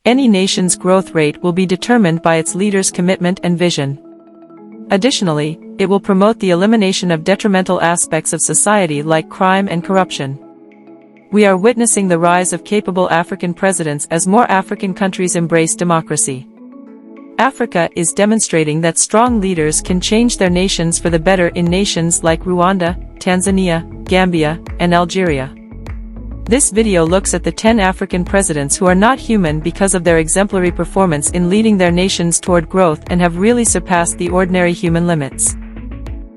Any nation's growth rate will be determined by its leaders' commitment and vision. Additionally, it will promote the elimination of detrimental aspects of society like crime and corruption. We are witnessing the rise of capable African presidents as more African countries embrace democracy. Africa is demonstrating that strong leaders can change their nations for the better in nations like Rwanda, Tanzania, Gambia, and Algeria. This video looks at the 10 African presidents who are not human because of their exemplary performance in leading their nations toward growth and have really surpassed the ordinary human limits.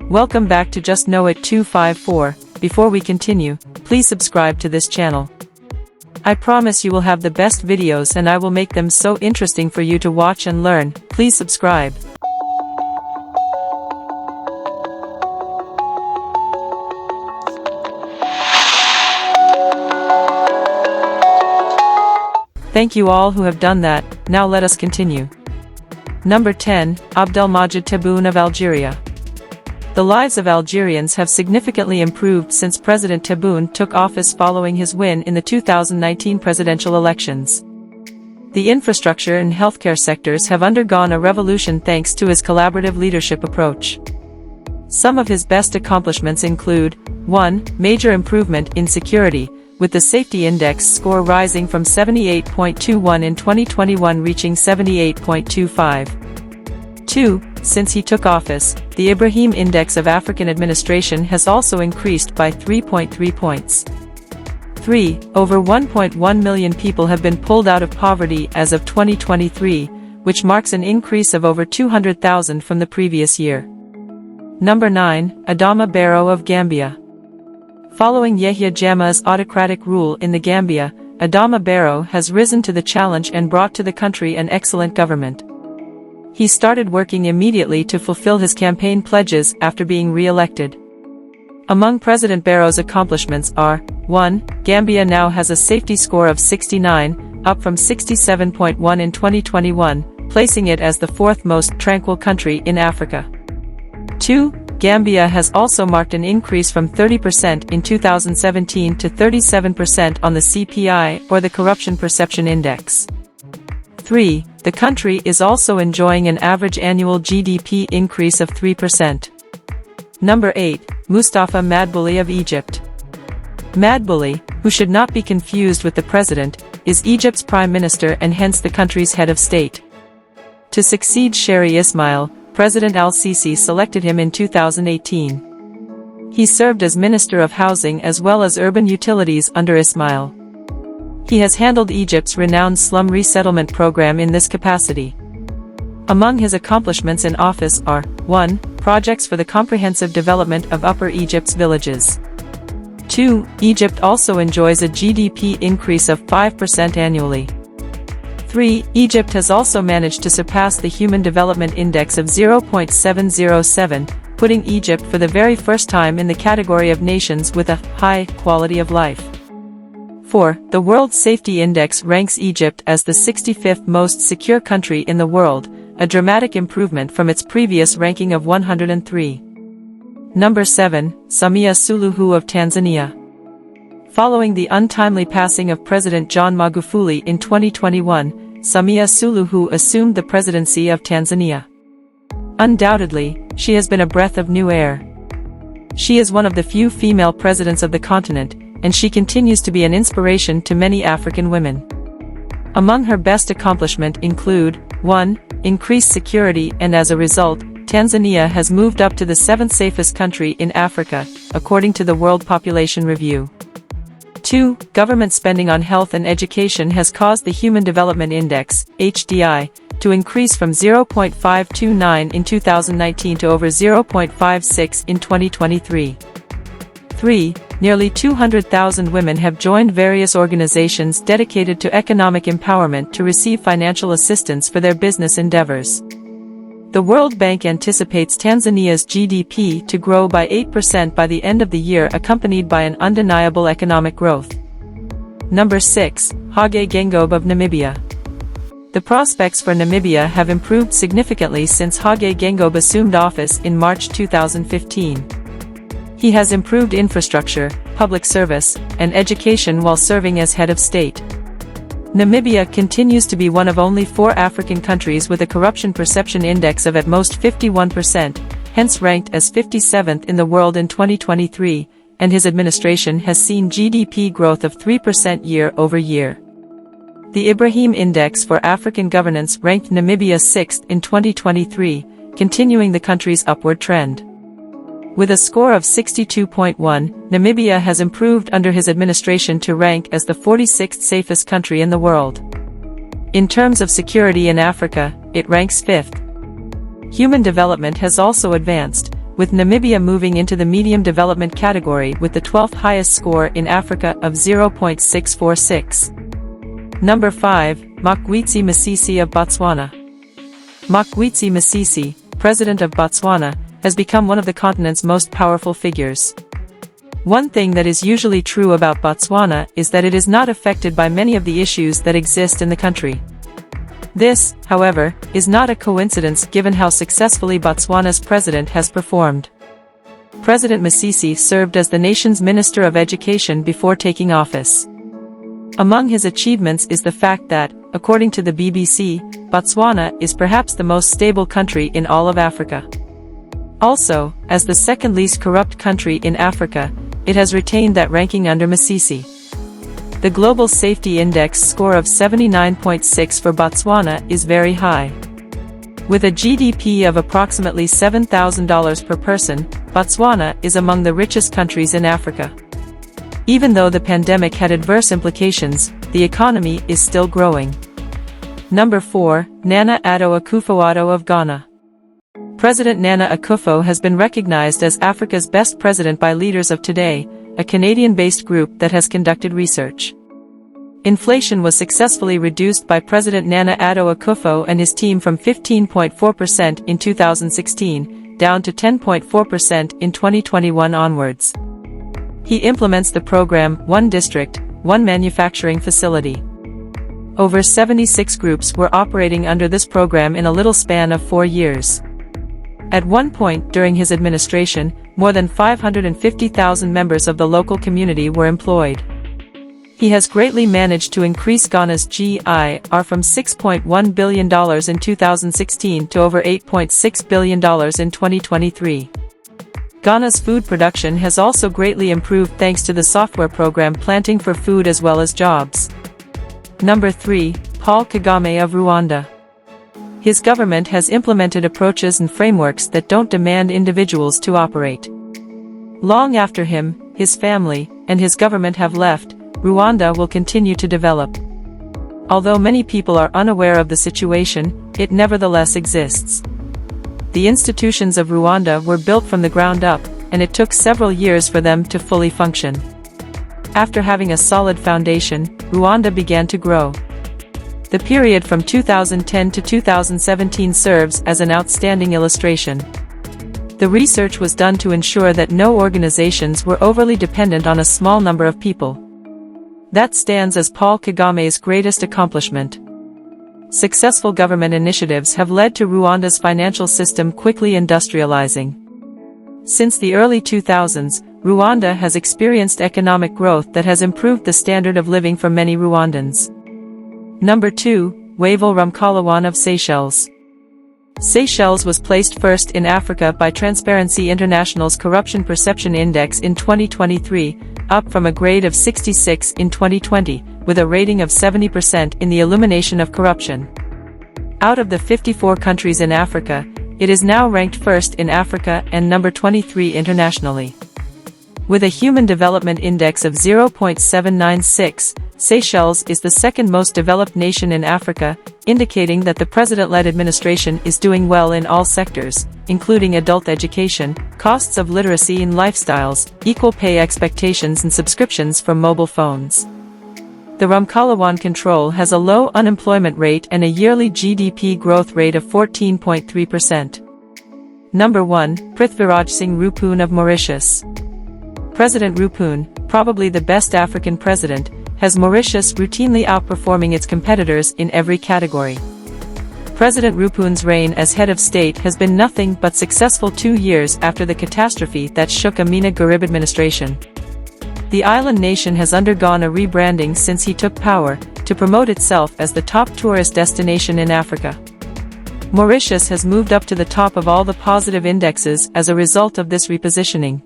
Welcome back to Just Know It 254. Before we continue, please subscribe to this channel. I promise you will have the best videos and I will make them so interesting for you to watch and learn. Please subscribe. Thank you all who have done that. Now let us continue. Number 10, Abdelmajid Tebboune of Algeria. The lives of Algerians have significantly improved since President Tebboune took office following his win in the 2019 presidential elections. The infrastructure and healthcare sectors have undergone a revolution thanks to his collaborative leadership approach. Some of his best accomplishments include: 1. Major improvement in security, with the safety index score rising from 78.21 in 2021 reaching 78.25. 2. Since he took office, the Ibrahim Index of African administration has also increased by 3.3 points. 3. Over 1.1 million people have been pulled out of poverty as of 2023, which marks an increase of over 200,000 from the previous year. Number 9, Adama Barrow of Gambia. Following Yahya Jammeh's autocratic rule in the Gambia, Adama Barrow has risen to the challenge and brought to the country an excellent government. He started working immediately to fulfill his campaign pledges after being re-elected. Among President Barrow's accomplishments are: 1. Gambia now has a safety score of 69, up from 67.1 in 2021, placing it as the fourth most tranquil country in Africa. 2. Gambia has also marked an increase from 30% in 2017 to 37% on the CPI, or the Corruption Perception Index. 3. The country is also enjoying an average annual GDP increase of 3%. Number 8, Mustafa Madbouli of Egypt. Madbouli, who should not be confused with the president, is Egypt's prime minister and hence the country's head of state. To succeed Sheri Ismail, President al-Sisi selected him in 2018. He served as Minister of Housing as well as Urban Utilities under Ismail. He has handled Egypt's renowned slum resettlement program in this capacity. Among his accomplishments in office are: 1. Projects for the comprehensive development of Upper Egypt's villages. 2. Egypt also enjoys a GDP increase of 5% annually. 3. Egypt has also managed to surpass the Human Development Index of 0.707, putting Egypt for the very first time in the category of nations with a high quality of life. 4. The World Safety Index ranks Egypt as the 65th most secure country in the world, a dramatic improvement from its previous ranking of 103. Number 7, Samia Suluhu of Tanzania. Following the untimely passing of President John Magufuli in 2021, Samia Suluhu assumed the presidency of Tanzania. Undoubtedly, she has been a breath of new air. She is one of the few female presidents of the continent, and she continues to be an inspiration to many African women. Among her best accomplishments include: 1. Increased security, and as a result, Tanzania has moved up to the 7th safest country in Africa, according to the World Population Review. 2. Government spending on health and education has caused the Human Development Index, HDI, to increase from 0.529 in 2019 to over 0.56 in 2023. 3. Nearly 200,000 women have joined various organizations dedicated to economic empowerment to receive financial assistance for their business endeavors. The World Bank anticipates Tanzania's GDP to grow by 8% by the end of the year, accompanied by an undeniable economic growth. Number 6, Hage Geingob of Namibia. The prospects for Namibia have improved significantly since Hage Geingob assumed office in March 2015. He has improved infrastructure, public service, and education while serving as head of state. Namibia continues to be one of only 4 African countries with a corruption perception index of at most 51%, hence ranked as 57th in the world in 2023, and his administration has seen GDP growth of 3% year-over-year. The Ibrahim Index for African Governance ranked Namibia 6th in 2023, continuing the country's upward trend. With a score of 62.1, Namibia has improved under his administration to rank as the 46th safest country in the world. In terms of security in Africa, it ranks 5th. Human development has also advanced, with Namibia moving into the medium development category with the 12th highest score in Africa of 0.646. Number 5, Mokgweetsi Masisi of Botswana. Mokgweetsi Masisi, President of Botswana, has become one of the continent's most powerful figures. One thing that is usually true about Botswana is that it is not affected by many of the issues that exist in the country. This, however, is not a coincidence given how successfully Botswana's president has performed. President Masisi served as the nation's Minister of Education before taking office. Among his achievements is the fact that, according to the BBC, Botswana is perhaps the most stable country in all of Africa. Also, as the second least corrupt country in Africa, it has retained that ranking under Masisi. The Global Safety Index score of 79.6 for Botswana is very high. With a GDP of approximately $7,000 per person, Botswana is among the richest countries in Africa. Even though the pandemic had adverse implications, the economy is still growing. Number 4, Nana Addo Akufo-Addo of Ghana. President Nana Akufo has been recognized as Africa's best president by Leaders of Today, a Canadian-based group that has conducted research. Inflation was successfully reduced by President Nana Addo Akufo and his team from 15.4% in 2016, down to 10.4% in 2021 onwards. He implements the program One District, One Manufacturing Facility. Over 76 groups were operating under this program in a little span of 4 years. At one point during his administration, more than 550,000 members of the local community were employed. He has greatly managed to increase Ghana's GIR from $6.1 billion in 2016 to over $8.6 billion in 2023. Ghana's food production has also greatly improved thanks to the software program Planting for Food as well as jobs. Number 3, Paul Kagame of Rwanda. His government has implemented approaches and frameworks that don't demand individuals to operate. Long after him, his family, and his government have left, Rwanda will continue to develop. Although many people are unaware of the situation, it nevertheless exists. The institutions of Rwanda were built from the ground up, and it took several years for them to fully function. After having a solid foundation, Rwanda began to grow. The period from 2010 to 2017 serves as an outstanding illustration. The research was done to ensure that no organizations were overly dependent on a small number of people. That stands as Paul Kagame's greatest accomplishment. Successful government initiatives have led to Rwanda's financial system quickly industrializing. Since the early 2000s, Rwanda has experienced economic growth that has improved the standard of living for many Rwandans. Number 2, Wavel Ramkalawan of Seychelles. Seychelles was placed first in Africa by Transparency International's Corruption Perception Index in 2023, up from a grade of 66 in 2020, with a rating of 70% in the elimination of corruption. Out of the 54 countries in Africa, it is now ranked first in Africa and number 23 internationally. With a Human Development Index of 0.796, Seychelles is the second most developed nation in Africa, indicating that the president-led administration is doing well in all sectors, including adult education, costs of literacy and lifestyles, equal pay expectations and subscriptions for mobile phones. The Ramkalawan control has a low unemployment rate and a yearly GDP growth rate of 14.3%. Number 1, Prithviraj Singh Rupun of Mauritius. President Rupun, probably the best African president, has Mauritius routinely outperforming its competitors in every category. President Rupun's reign as head of state has been nothing but successful 2 years after the catastrophe that shook Amina Garib administration. The island nation has undergone a rebranding since he took power, to promote itself as the top tourist destination in Africa. Mauritius has moved up to the top of all the positive indexes as a result of this repositioning.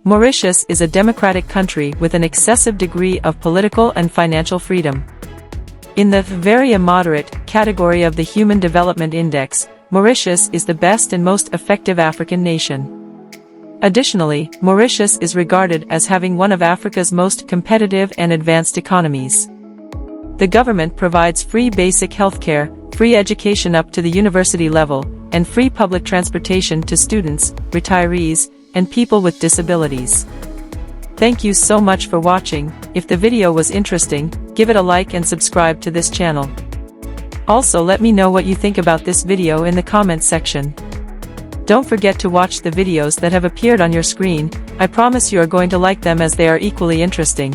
Mauritius is a democratic country with an excessive degree of political and financial freedom. In the very moderate category of the Human Development Index, Mauritius is the best and most effective African nation. Additionally, Mauritius is regarded as having one of Africa's most competitive and advanced economies. The government provides free basic healthcare, free education up to the university level, and free public transportation to students, retirees, and people with disabilities. Thank you so much for watching. If the video was interesting, give it a like and subscribe to this channel. Also, let me know what you think about this video in the comments section. Don't forget to watch the videos that have appeared on your screen. I promise you are going to like them as they are equally interesting.